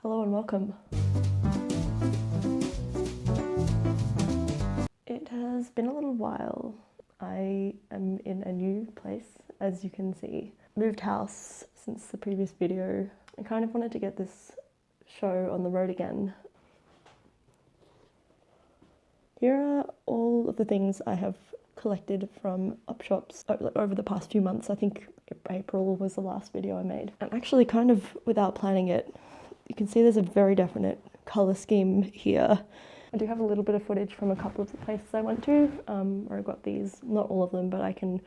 Hello and welcome. It has been a little while. I am in a new place, as you can see. Moved house since the previous video. I kind of wanted to get this show on the road again. Here are all of the things I have collected from op shops over the past few months. I think April was the last video I made. And actually, kind of without planning it, you can see there's a very definite colour scheme here. I do have a little bit of footage from a couple of the places I went to, where I got these, not all of them, but I can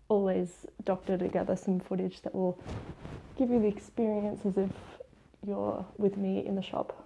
always doctor together some footage that will give you the experience as if you're with me in the shop.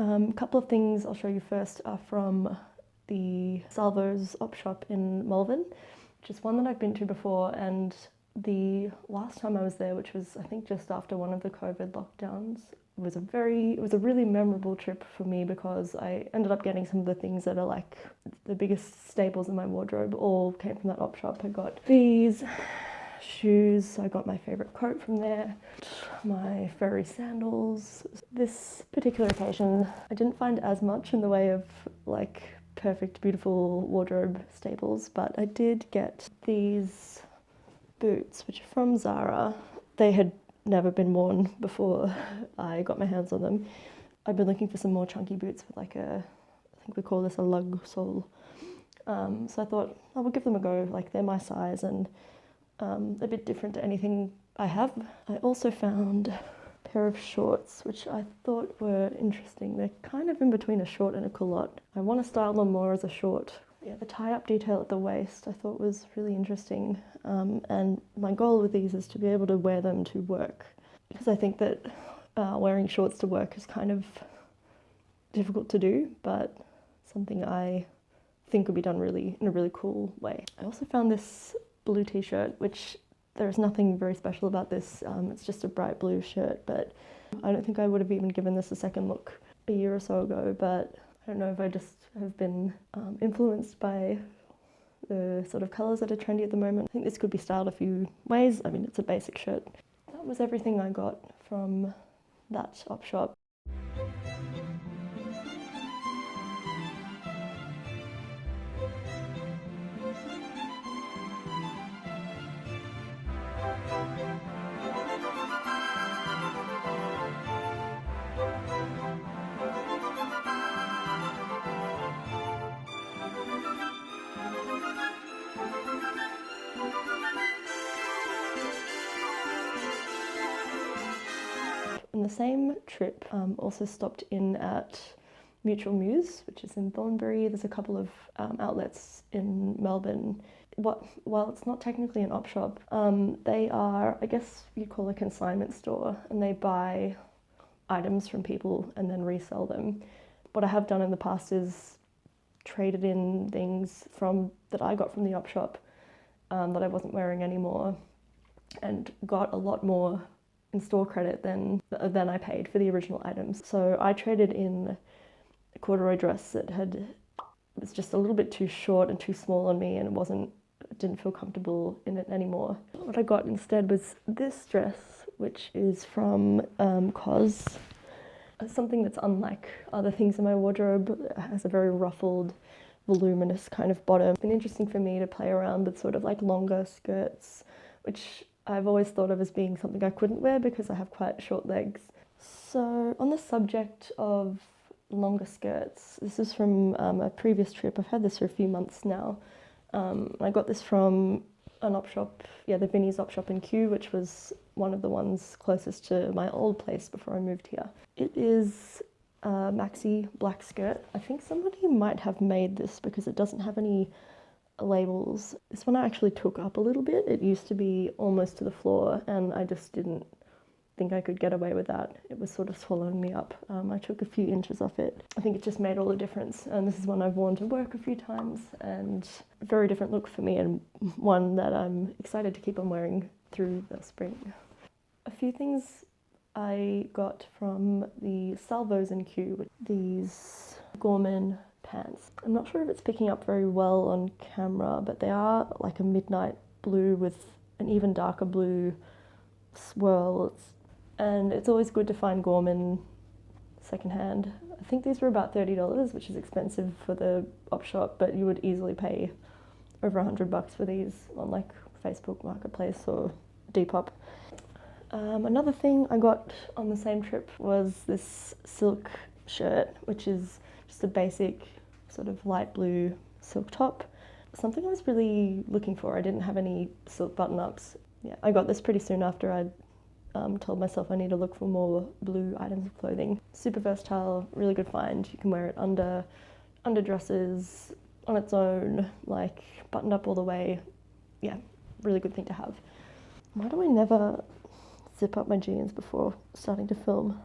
A couple of things I'll show you first are from the Salvos op shop in Malvern, which is one that I've been to before, and the last time I was there, which was I think just after one of the COVID lockdowns, it was a really memorable trip for me because I ended up getting some of the things that are like the biggest staples in my wardrobe all came from that op shop. I got these shoes, I got my favourite coat from there, my furry sandals. This particular occasion I didn't find as much in the way of like perfect beautiful wardrobe staples, but I did get these boots which are from Zara. They had never been worn before I got my hands on them. I've been looking for some more chunky boots with like I think we call this a lug sole. So I thought I will give them a go, like they're my size and a bit different to anything I have. I also found a pair of shorts which I thought were interesting. They're kind of in between a short and a culotte. I want to style them more as a short. Yeah, the tie-up detail at the waist I thought was really interesting, and my goal with these is to be able to wear them to work, because I think that wearing shorts to work is kind of difficult to do, but something I think would be done in a really cool way. I also found this blue t-shirt, which there's nothing very special about this. It's just a bright blue shirt, but I don't think I would have even given this a second look a year or so ago, but I don't know if I just have been influenced by the sort of colours that are trendy at the moment. I think this could be styled a few ways. I mean, it's a basic shirt. That was everything I got from that op shop. In the same trip, also stopped in at Mutual Muse, which is in Thornbury. There's a couple of outlets in Melbourne. While it's not technically an op shop, they are, I guess you'd call a consignment store, and they buy items from people and then resell them. What I have done in the past is traded in things that I got from the op shop that I wasn't wearing anymore, and got a lot more in store credit than I paid for the original items. So I traded in a corduroy dress that was just a little bit too short and too small on me, and didn't feel comfortable in it anymore. What I got instead was this dress, which is from Cos. Something that's unlike other things in my wardrobe. It has a very ruffled, voluminous kind of bottom. It's been interesting for me to play around with sort of like longer skirts, which I've always thought of as being something I couldn't wear because I have quite short legs. So on the subject of longer skirts, this is from a previous trip. I've had this for a few months now. I got this from an op shop, the Vinnies op shop in Kew, which was one of the ones closest to my old place before I moved here. It is a maxi black skirt. I think somebody might have made this because it doesn't have any labels. This one I actually took up a little bit. It used to be almost to the floor, and I just didn't think I could get away with that. It was sort of swallowing me up. I took a few inches off it. I think it just made all the difference, and this is one I've worn to work a few times, and a very different look for me, and one that I'm excited to keep on wearing through the spring. A few things I got from the Salvos in Kew, these Gorman pants. I'm not sure if it's picking up very well on camera, but they are like a midnight blue with an even darker blue swirl. And it's always good to find Gorman secondhand. I think these were about $30, which is expensive for the op shop, but you would easily pay over $100 for these on like Facebook Marketplace or Depop. Another thing I got on the same trip was this silk shirt, which is just a basic sort of light blue silk top. Something I was really looking for. I didn't have any silk button-ups. Yeah, I got this pretty soon after I'd told myself I need to look for more blue items of clothing. Super versatile, really good find. You can wear it under dresses, on its own, like buttoned up all the way. Yeah, really good thing to have. Why do I never zip up my jeans before starting to film?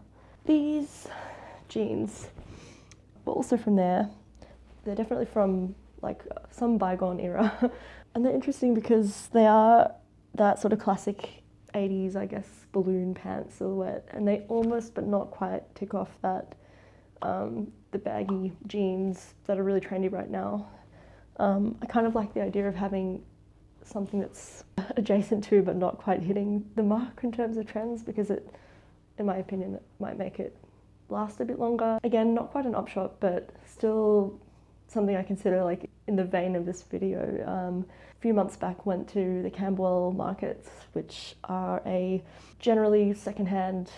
These jeans were also from there. They're definitely from like some bygone era. And they're interesting because they are that sort of classic 80s, I guess, balloon pants silhouette, and they almost but not quite tick off that the baggy jeans that are really trendy right now. I kind of like the idea of having something that's adjacent to but not quite hitting the mark in terms of trends, because it, in my opinion, it might make it last a bit longer. Again, not quite an op shop, but still something I consider like in the vein of this video. A few months back went to the Camberwell Markets, which are a generally secondhand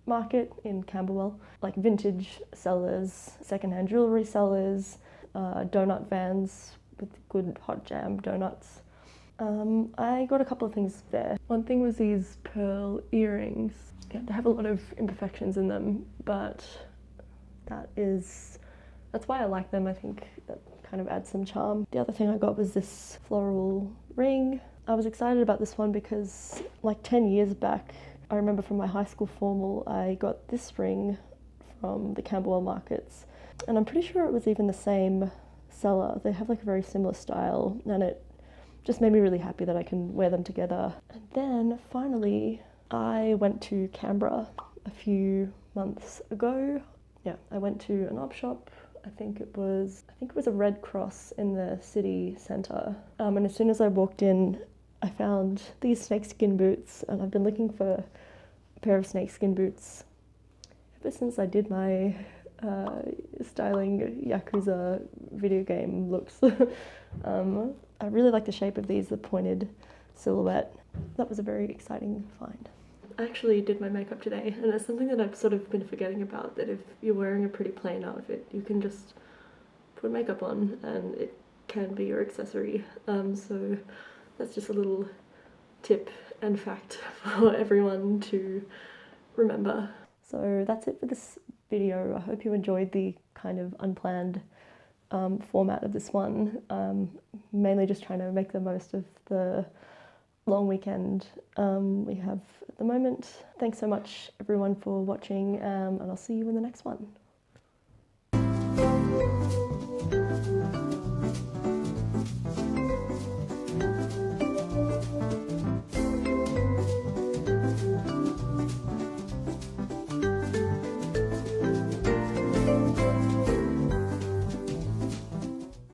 market in Camberwell, like vintage sellers, secondhand jewellery sellers, donut vans with good hot jam donuts. I got a couple of things there. One thing was these pearl earrings. Yeah, they have a lot of imperfections in them, but that's why I like them. I think that kind of adds some charm. The other thing I got was this floral ring. I was excited about this one because like 10 years back, I remember from my high school formal, I got this ring from the Camberwell Markets, and I'm pretty sure it was even the same seller. They have like a very similar style, and it just made me really happy that I can wear them together. And then finally, I went to Canberra a few months ago. Yeah, I went to an op shop. I think it was a Red Cross in the city centre. And as soon as I walked in, I found these snakeskin boots, and I've been looking for a pair of snakeskin boots ever since I did my styling Yakuza video game looks. I really like the shape of these, the pointed silhouette. That was a very exciting find. I actually did my makeup today, and it's something that I've sort of been forgetting about, that if you're wearing a pretty plain outfit, you can just put makeup on and it can be your accessory. So that's just a little tip and fact for everyone to remember. So that's it for this video. I hope you enjoyed the kind of unplanned format of this one. Mainly just trying to make the most of the long weekend we have at the moment. Thanks so much everyone for watching, and I'll see you in the next one.